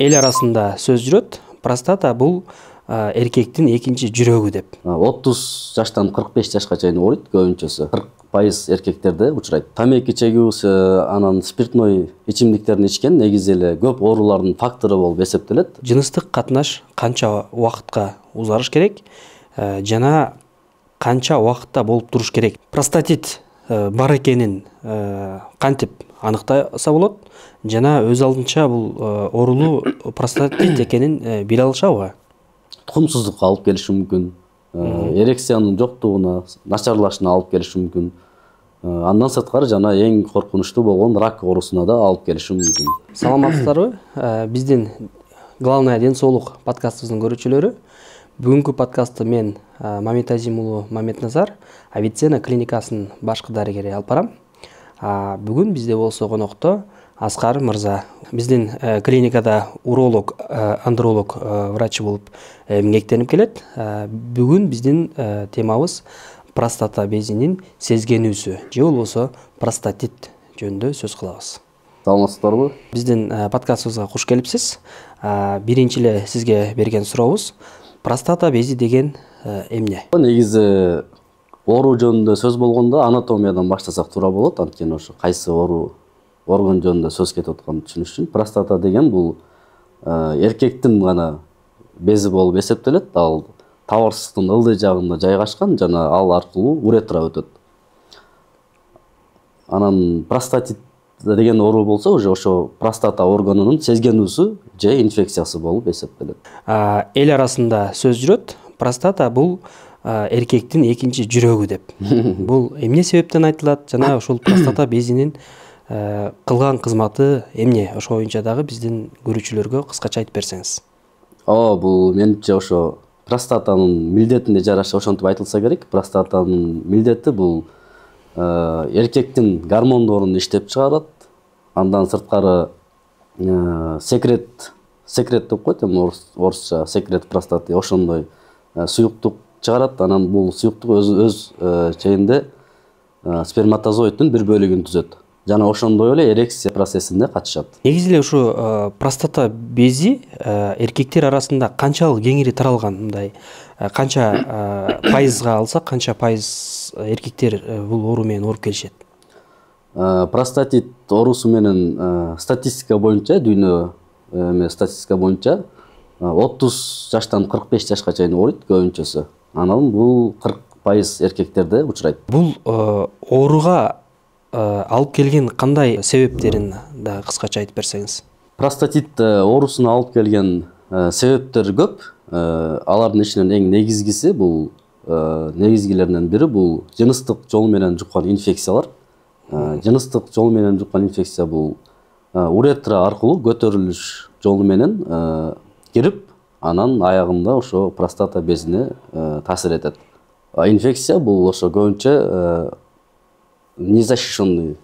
Эл арасында сөз жүрөт. Простата бул эркектин экинчи жүрөгү деп. 30 жаштан 45 жашка чейин ооруйт көбүнчөсү. 40% эркектерде учурайт. Тамеки чегүү, анан спиртной ичимдиктерин ичкен негизи эле көп оорулардын фактору болуп эсептелет. Жыныстык катнаш канча убакытка узарыш керек жана канча убакытта болуп туруш керек? Простатит бар экенин кантип аныктаса болот? Жана өз алдынча бул оорулуу простатит экенин биле алышабы? Тукумсуздукка алып келиши мүмкүн. Эрекциянын жоктугуна, начарлашына алып келиши мүмкүн. Андан сырткары жана эң коркунучтуу болгон рак оорусуна да алып келиши мүмкүн. Саламатсыздарбы? Биздин Главная ден соолук подкастыбыздын көрүүчүлөрү. Бүгүнкү подкастты мен Мамет Азим уулу Мамет-Назар, Авиценна клиникасынын башкы дарыгери алып барам. Бүгүн бизде болсо конокто Аскар мырза. Биздин клиникада уролог, андролог врачы болуп эмгектенип келет. Бүгүн биздин темабыз простата безинин сезгенүүсү же болбосо простатит жөнүндө сөз кылабыз. Саламатсыздарбы? Биздин подкастыбызга куш келипсиз. Биринчи эле сизге берген сурообуз простата бези деген эмне? Негизи оору жөнүндө сөз болгондо анатомиядан баштасак туура болот, анткени ошо кайсы оору орган жөнүндө сөз кетип атканын түшүнүш үчүн. Простата деген бул эркектин гана бези болуп эсептелет. Ал табарсыздын ылдый жагында жайгашкан жана ал аркылуу уретра өтөт. Анан простатит деген оору болсо уже ошо простата органынын сезгенүүсү же инфекциясы болуп эсептелет. Эл арасында сөз жүрөт. Простата бул эркектин экинчи жүрөгү деп. Бул эмне себептен айтылат жана ошол простата безинин кылган кызматы эмне? Ошо боюнча дагы биздин көрүүчүлөргө кыскача айтып берсеңиз. Бул менимче ошо простатанын милдетине жараша ошентип айтылса керек. Простатанын милдети бул эркектин гормондорун иштеп чыгарат. Андан сырткары секрет деп коет, орусча секрет простаты, ошондой суюктук чыгарат. Анан бул суюктук өз чейинде сперматозоидтун бир бөлүгүн түзөт. Жана ошондой эле эрекция процессине катышат. Негизи эле ушу простата бези эркектер арасында канчалык кеңири таралган, мындай канча пайызга алсак, канча пайыз эркектер бул оору менен ооруп келишет? Простатит оорусу менен статистика боюнча, дүйнө статистика боюнча 30 жаштан 45 жашка чейин ооруйт көбүнчөсү. Анан бул 40% эркектерде учурайт. Бул ооруга алып келген кандай себептерин да кыскача айтып берсеңиз? Простатит оорусуна алып келген себептер көп. Алардын ичинен эң негизгиси бул негизгилеринен бири бул жыныстык жол менен жуккан инфекциялар. Жыныстык жол менен жуккан инфекция бул уретра аркылуу көтөрүлүш жолу менен кирип, анан аягында ошо простата безине таасир этет. Инфекция бул ошо көбүнчө незащищенный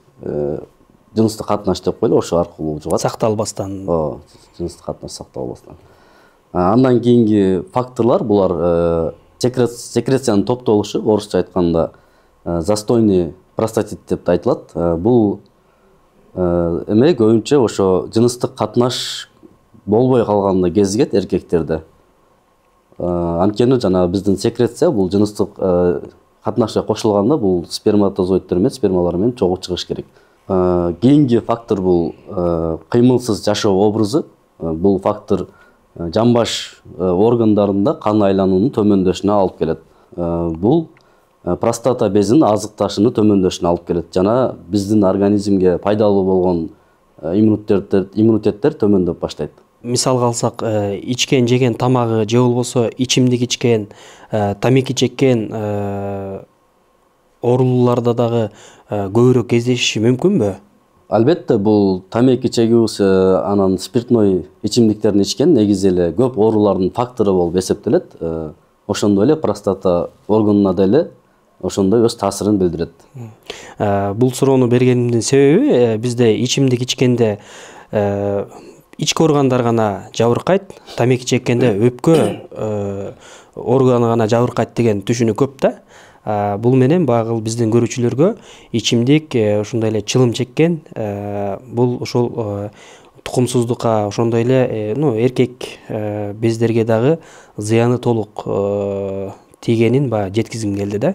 жыныстык катнаш деп коелу, ошо аркылуу жугат. Сакталбастан. Жыныстык катнаш сакталбастан. Андан кийинки факторлор булар секрециянын топтолушу, орусча айтканда застойный простатит деп айтылат. Бул эме көбүнчө ошо жыныстык катнаш болбой калганда кезигет эркектерде. Анткени жана биздин секреция бул жыныстык катнашка кошулганда бул сперматозоидтер менен спермалар менен чогуу чыгыш керек. Кийинки фактор бул кыймылсыз жашоо образы. Бул фактор жамбаш органдарында кан айлануунун төмөндөшүнө алып келет. Бул простата безинин азыкташынын төмөндөшүнө алып келет жана биздин организмге пайдалуу болгон иммунитеттер төмөндөп баштайт. Мисалга алсак, ичкен жеген тамагы же болбосо ичимдик ичкен, тамеки чеккен оорулууларда дагы көбүрөөк кездешиши мүмкүнбү? Албетте, бул тамеки чегүү, анан спиртной ичимдиктерин ичкен негизи эле көп оорулардын фактору болуп эсептелет. Ошондой эле простата органына деле ошондой өз таасирин билдирет. Бул суроону бергенимдин себеби бизде ичимдик ичкенде ички органдар гана жабыркайт, тамеки чеккенде өпкө органы гана жабыркайт деген түшүнүк көп да. Бул менен багыл биздин көрүүчүлөргө ичимдик ушундай эле чылым чеккен бул ошол тукумсуздукка ошондой эле эркек бездерге дагы зыяны толук тийгенин баягы жеткизгим келди да.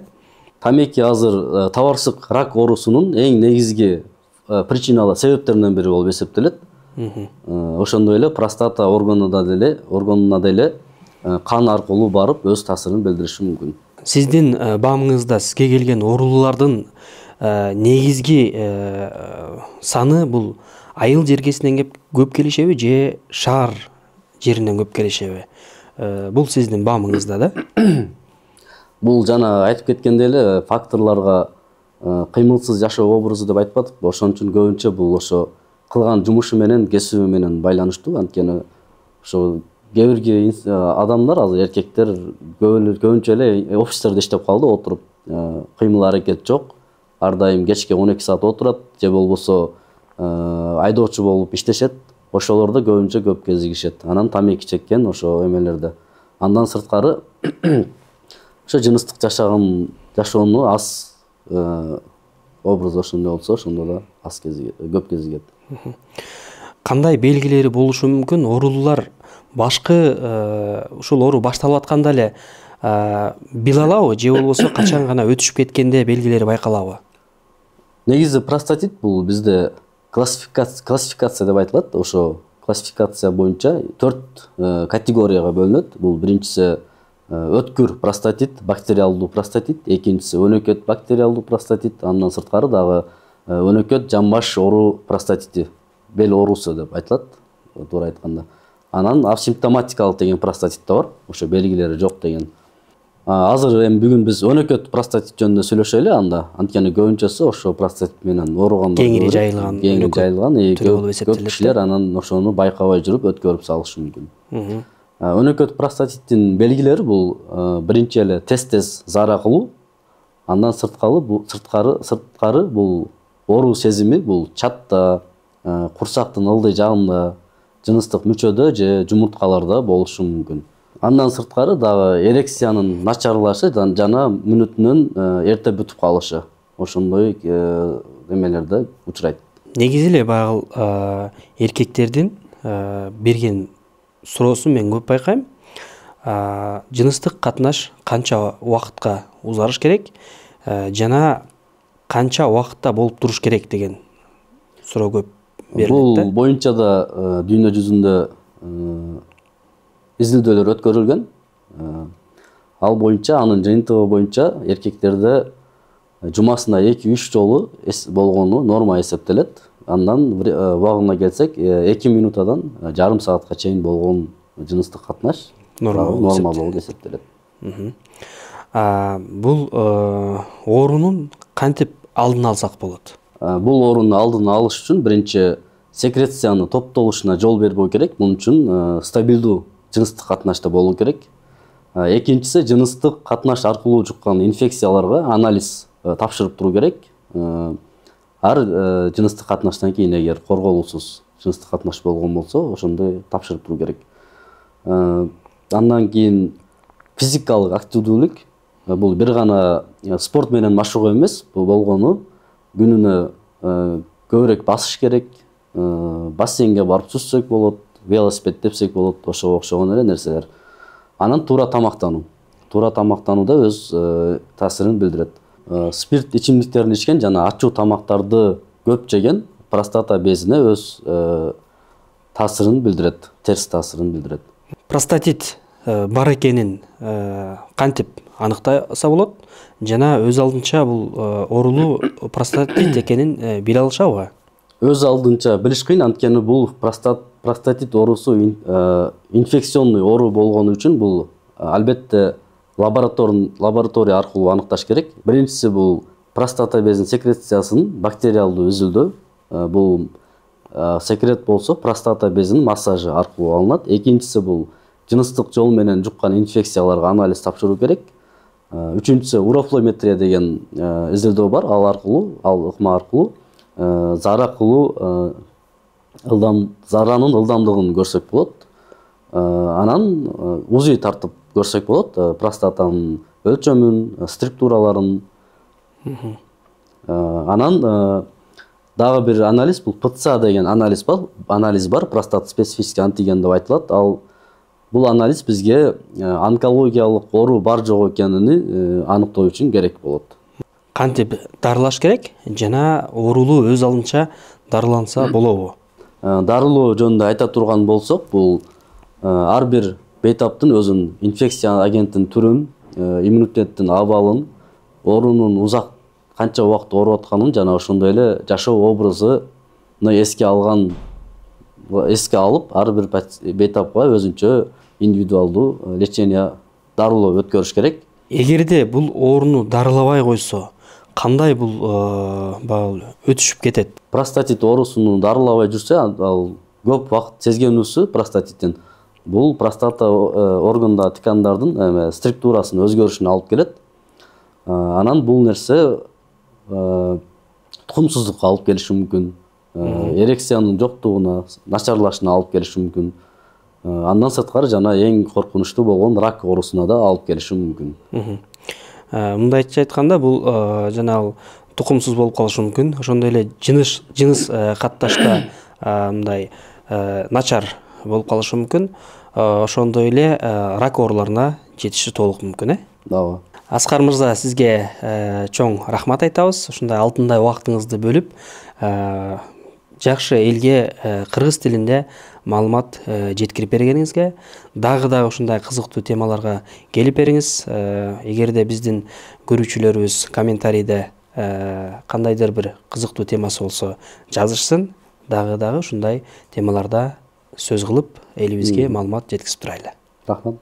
Тамеки азыр табарсык рак оорусунун эң негизги причиналар себептеринен бири болуп эсептелет. Ошондой эле простата органуна деле кан аркылуу барып өз таасирин билдириши мүмкүн. Сиздин баамыңызда сизге келген оорулардын негизги саны бул айыл жергесинен көп келишеби же шаар жеринен көп келишеби? Бул сиздин баамыңызда да? Бул жана айтып кеткендей эле факторлорго кыймылсыз жашоо образы деп айтпадыкпы? Ошон үчүн көбүнчө бул ошо кылган жумушу менен, кесиби менен байланыштуу. Анткени ошо кээ бир адамдар, азыр эркектер көбүнчө эле офистерде иштеп калды, отуруп кыймыл аракет жок. Ар дайым кечке 12 саат отурат же болбосо айдоочу болуп иштешет. Ошолордо көбүнчө көп кезигишет. Анан тамеки чеккен ошо эмелерде. Андан сырткары ошо жыныстык жашоону аз образ ошондой болсо, ошондо да көп кезигет. Кандай белгилери болушу мүмкүн? Оорулар башкы ушул оору башталып атканда эле биле алабы же болбосо качан гана өтүшүп кеткенде белгилери байкалабы? Негизи простатит бул бизде классификация деп айтылат. Ошо классификация боюнча 4 категорияга бөлүнөт. Бул биринчиси өткүр простатит, бактериалдуу простатит, экинчиси өнөкөт бактериалдуу простатит, андан сырткары дагы өнөкөт жамбаш оору простатити, бел оорусу деп айтылат, туура айтканда. Анан асимптоматикалык деген простатит да бар, ошо белгилери жок деген. Азыр эми бүгүн биз өнөкөт простатит жөнүндө сүйлөшөлү анда. Анткени көбүнчөсү ошо простатит менен ооругандар кеңири жайылган, көп кишилер анан ошону байкабай жүрүп өткөрүп салышы мүмкүн. Өнөкөт простатиттин белгилери бул биринчи эле тез зара кылуу, андан сырткары бул оору сезими бул чатта, курсактын ылдый жагында, жыныстык мүчөдө же жумурткаларда болушу мүмкүн. Андан сырткары дагы эрекциянын начарлашы жана мүнөтүнөн эрте бүтүп калышы. Ошондой эмелерде учурайт. Негизи эле баягы эркектердин берген суроосун мен көп байкайм. Жыныстык катнаш канча убакытка узарыш керек жана канча убакытта болуп туруш керек деген суроо көп берилет. Бул боюнча да дүйнө жүзүндө изилдөөлөр өткөрүлгөн. Ал боюнча, анын жыйынтыгы боюнча эркектерде жумасына 2-3 жолу болгону норма эсептелет. Андан убагына келсек, 2 минутадан жарым саатка чейин болгон жыныстык катнаш норма болуп эсептелет. Бул оорунун кантип алдын алсак болот? Бул оорунун алдын алыш үчүн биринчи секрецияны топтолушуна жол бербөө керек. Мунун үчүн стабилдүү жыныстык катнашта болуу керек. Экинчиси жыныстык катнаш аркылуу жуккан инфекцияларга анализ тапшырып туруу керек. Ар жыныстык катнаштан кийин эгер корголуусуз жыныстык катнаш болгон болсо, ошондой тапшырып туруу керек. Андан кийин физикалык активдүүлүк, бул бир гана спорт менен машыгуу эмес, бул болгону күнүнө көбүрөөк басыш керек, бассейнге барып сүзсөк болот, велосипед тепсек болот, ошого окшогон эле нерселер. Анан туура тамактануу. Туура тамактануу да өз таасирин билдирет. Спирт ичимдиктерин ичкен жана ачуу тамактарды көп жеген простата безине өз таасирин билдирет, терс таасирин билдирет. Простатит бар экенин кантип аныктаса болот жана өз алдынча бул оорулуу простатит экенин биле алышабы? Өз алдынча билиш кыйын, анткени бул простатит оорусу инфекционный оору болгону үчүн бул албетте лаборатория аркылуу аныкташ керек. Биринчиси бул простата безинин секрециясынын бактериалдуу үзүлдөө. Бул секрет болсо простата безинин массажы аркылуу алынат. Экинчиси бул жыныстык жол менен жуккан инфекцияларга анализ тапшыруу керек. Үчүнчүсү урофлометрия деген изилдөө бар. Ал ыкма аркылуу зара кылуу заранын ылдамдыгын көрсөк болот. Анан УЗИ тартып көрсөк болот, простатанын өлчөмүн, структураларын. Анан дагы бир анализ, бул ПЦА деген анализ бар, простат специфический антиген деп айтылат. Ал бул анализ бизге онкологиялык оору бар жок экенин аныктоо үчүн керек болот. Кантип дарылаш керек жана оорулуу өз алдынча дарыланса болобу? Дарылоо жөнүндө айта турган болсок, бул ар бир бейтаптын өзүнүн инфекция агенттин түрүн, иммунитеттин абалын, оорунун канча убакыт ооруп атканын жана ошондой эле жашоо образын эске алып, ар бир бейтапка өзүнчө индивидуалдуу лечение дарылоо өткөрүш керек. Эгерде бул ооруну дарылабай койсо, кандай бул өтүшүп кетет? Простатит оорусуну дарылабай жүрсө, ал көп убакыт сезгенүүсү простатиттин бул простата органда ткандардын структурасынын өзгөрүшүнө алып келет. Анан бул нерсе тукумсуздукка алып келиши мүмкүн, эрекциянын жоктугуна, начарлашына алып келиши мүмкүн. Андан сырткары жана эң коркунучтуу болгон рак оорусуна да алып келиши мүмкүн. Мындайча айтканда, бул жанагы тукумсуз болуп калышы мүмкүн. Ошондой эле жыныс катташта мындай начар болуп калышы мүмкүн. Ошондой эле рак ооруларына жетиши толук мүмкүн, Дагы. Аскар мырза, сизге чоң рахмат айтабыз. Ушундай алтындай убактыңызды бөлүп, жакшы элге кыргыз тилинде маалымат жеткирип бергениңизге, дагы ушундай кызыктуу темаларга келип бериңиз. Эгерде биздин көрүүчүлөрүбүз комментарийде кандайдыр бир кызыктуу темасы болсо жазышсын, дагы ушундай темаларда сөз кылып элибизге маалымат жеткизип турайлы. Рахмат.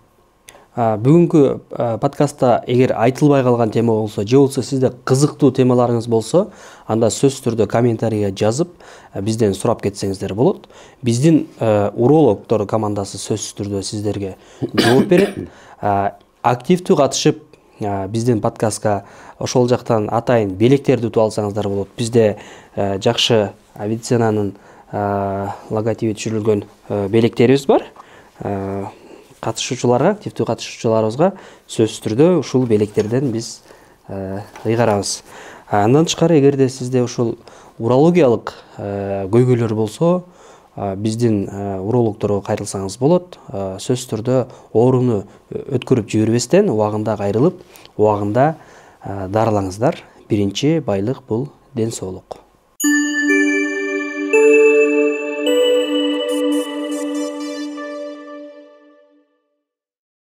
Бүгүнкү подкастта эгер айтылбай калган тема болсо, же болбосо сизде кызыктуу темаларыңыз болсо, анда сөзсүз түрдө комментарийге жазып, бизден сурап кетсеңиздер болот. Биздин урологдор командасы сөзсүз түрдө сиздерге жооп берет. Активдүү катышып, биздин подкастка ошол жактан атайын белектерди утуп алсаңыздар болот. Бизде жакшы медицинанын логотиби түшүрүлгөн белектерибиз бар. Активдүү катышуучуларыбызга сөзсүз түрдө ушул белектерден биз ыйгарабыз. Андан тышкары, эгерде сизде ушул урологиялык көйгөйлөр болсо, биздин урологдорго кайрылсаңыз болот. Сөзсүз түрдө ооруну өткөрүп жибербестен, убагында кайрылып, убагында дарылаңыздар. Биринчи байлык бул ден соолук.